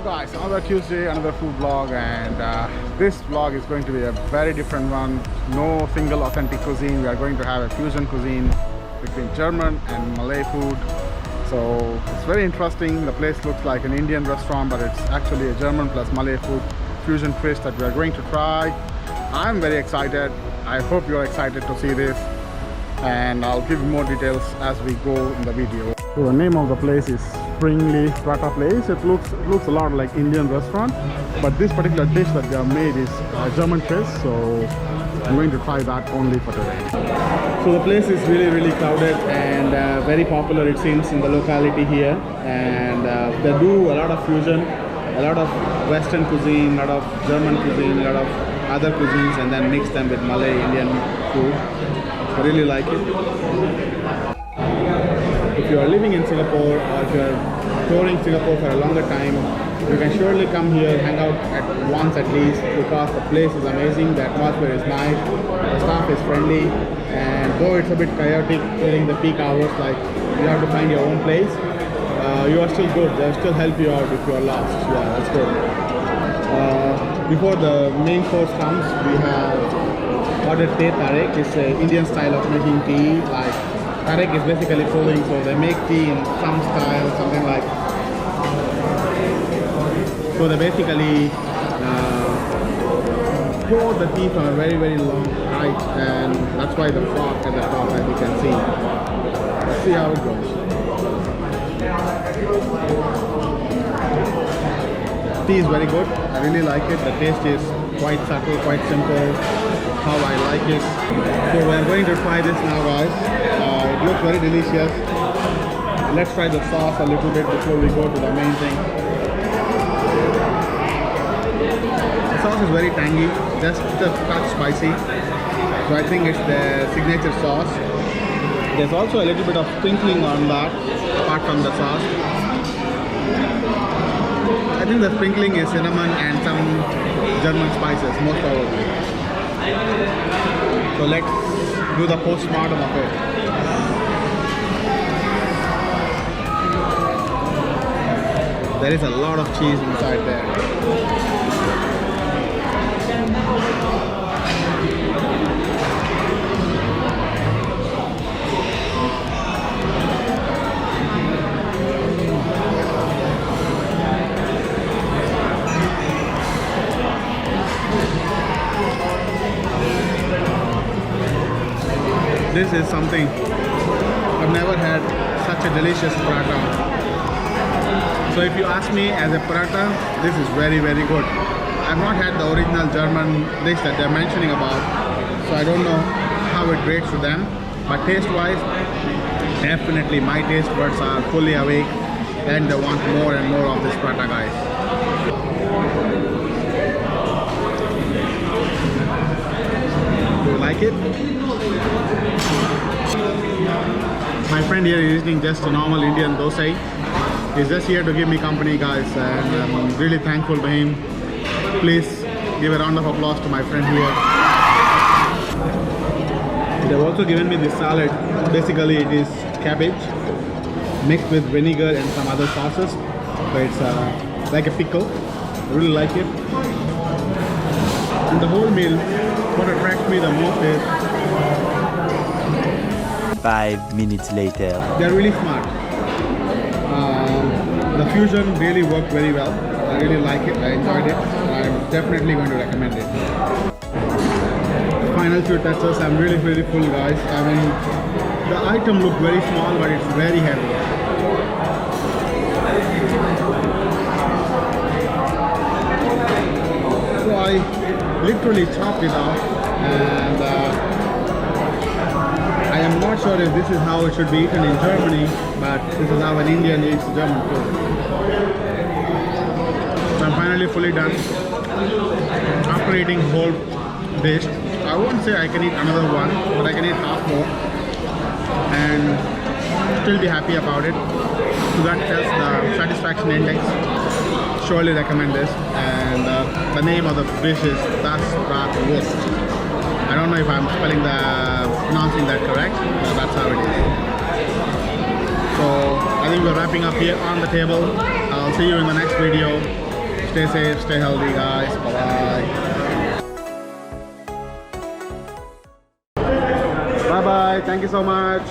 guys, another Tuesday, another food vlog, and this vlog is going to be a very different one. No single authentic cuisine. We are going to have a fusion cuisine between German and Malay food. So it's very interesting. The place looks like an Indian restaurant, but it's actually a German plus Malay food fusion twist that we are going to try. I'm very excited. I hope you're excited to see this, and I'll give you more details as we go in the video. So the name of the place is Springly Prata place. It looks a lot like Indian restaurant, but this particular dish that they have made is a German twist, so I'm going to try that only for today. So the place is really crowded and very popular, it seems, in the locality here, and they do a lot of fusion, a lot of Western cuisine, a lot of German cuisine, a lot of other cuisines, and then mix them with Malay Indian food. I really like it. If you are living in Singapore, or if you are touring Singapore for a longer time, you can surely come here, hang out at once at least, because the place is amazing, the atmosphere is nice, the staff is friendly, and though it's a bit chaotic during the peak hours, like you have to find your own place, you are still good. They'll still help you out if you are lost. Yeah, that's good. Before the main course comes, we have ordered teh tarik. It's an Indian style of making tea. Like, tarik is basically cooling, so they make tea in some style, something like. So they basically pour the tea from a very long height, and that's why the froth at the top, as you can see. Let's see how it goes. Tea is very good. I really like it. The taste is quite subtle, quite simple. How I like it. So we're going to try this now, guys. It looks very delicious. Let's try the sauce a little bit before we go to the main thing. The sauce is very tangy, just a touch spicy. So I think it's the signature sauce. There's also a little bit of sprinkling on that, apart from the sauce. I think the sprinkling is cinnamon and some German spices, most probably. So let's do the post-mortem of it. There is a lot of cheese inside there. This is something. I've never had such a delicious prata. So if you ask me, as a prata, this is very good. I've not had the original German dish that they're mentioning about, so I don't know how it rates to them. But taste-wise, definitely my taste buds are fully awake, and they want more and more of this prata, guys. Do you like it? My friend here is eating just a normal Indian dosa. He's just here to give me company, guys, and I'm really thankful to him. Please give a round of applause to my friend here. They've also given me this salad. Basically it is cabbage mixed with vinegar and some other sauces, but it's like a pickle. I really like it. And the whole meal, what attracts me the most is 5 minutes later. They're really smart. The fusion really worked very well. I really like it. I enjoyed it. I'm definitely going to recommend it. Final few touches. I'm really full, guys. I mean, the item looked very small, but it's very heavy. So I literally chopped it off, and I am not sure if this is how it should be eaten in Germany, but this is how an Indian eats German food. So I'm finally fully done. After eating whole dish, I won't say I can eat another one, but I can eat half more and still be happy about it. So that tells the satisfaction index. Surely recommend this. And the name of the dish is Pratwurst. I don't know if I'm pronouncing that correct, but that's how it is. So I think we're wrapping up here on the table. I'll see you in the next video. Stay safe, stay healthy, guys. Bye bye. Bye bye. Thank you so much.